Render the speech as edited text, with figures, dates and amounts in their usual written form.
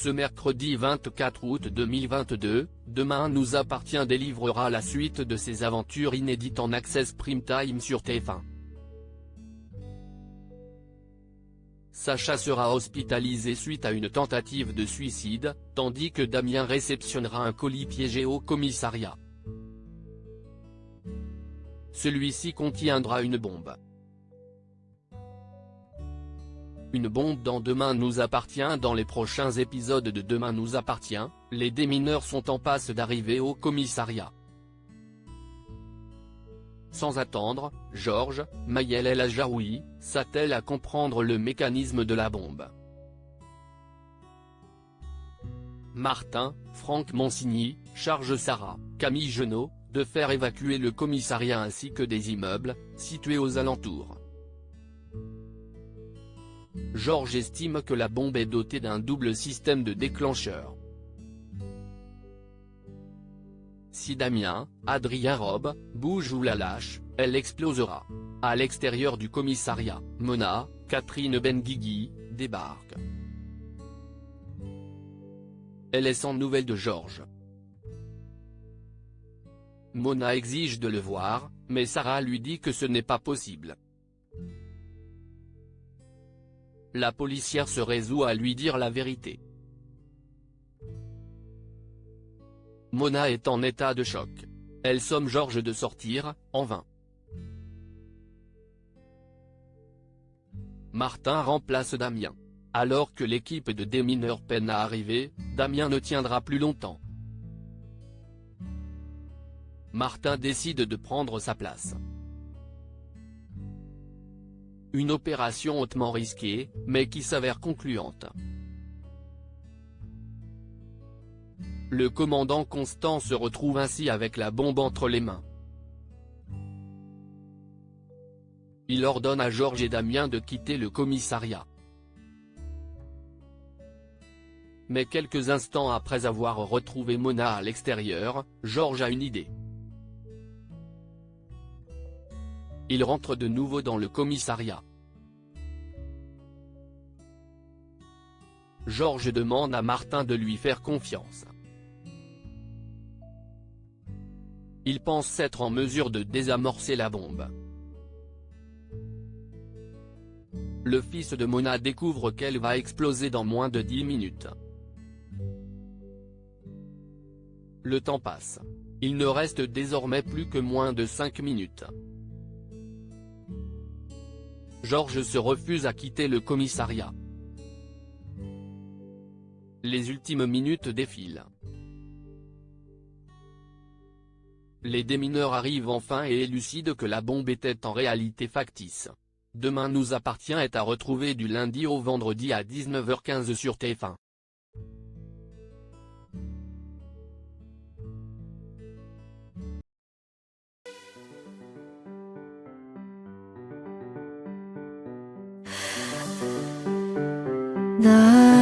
Ce mercredi 24 août 2022, Demain nous appartient délivrera la suite de ses aventures inédites en access prime time sur TF1. Sacha sera hospitalisé suite à une tentative de suicide, tandis que Damien réceptionnera un colis piégé au commissariat. Celui-ci contiendra une bombe. Une bombe dans Demain nous appartient. Dans les prochains épisodes de Demain nous appartient, les démineurs sont en passe d'arriver au commissariat. Sans attendre, Georges, Maëlle El Ajaoui, s'attelle à comprendre le mécanisme de la bombe. Martin, Franck Monsigny, charge Sarah, Camille Genot, de faire évacuer le commissariat ainsi que des immeubles, situés aux alentours. Georges estime que la bombe est dotée d'un double système de déclencheur. Si Damien, Adrien Robe, bouge ou la lâche, elle explosera. À l'extérieur du commissariat, Mona, Catherine Benguigui, débarque. Elle est sans nouvelles de Georges. Mona exige de le voir, mais Sarah lui dit que ce n'est pas possible. La policière se résout à lui dire la vérité. Mona est en état de choc. Elle somme Georges de sortir, en vain. Martin remplace Damien. Alors que l'équipe de démineurs peine à arriver, Damien ne tiendra plus longtemps. Martin décide de prendre sa place. Une opération hautement risquée, mais qui s'avère concluante. Le commandant Constant se retrouve ainsi avec la bombe entre les mains. Il ordonne à Georges et Damien de quitter le commissariat. Mais quelques instants après avoir retrouvé Mona à l'extérieur, Georges a une idée. Il rentre de nouveau dans le commissariat. Georges demande à Martin de lui faire confiance. Il pense être en mesure de désamorcer la bombe. Le fils de Mona découvre qu'elle va exploser dans moins de 10 minutes. Le temps passe. Il ne reste désormais plus que moins de 5 minutes. Georges se refuse à quitter le commissariat. Les ultimes minutes défilent. Les démineurs arrivent enfin et élucident que la bombe était en réalité factice. Demain nous appartient est à retrouver du lundi au vendredi à 19h15 sur TF1. 나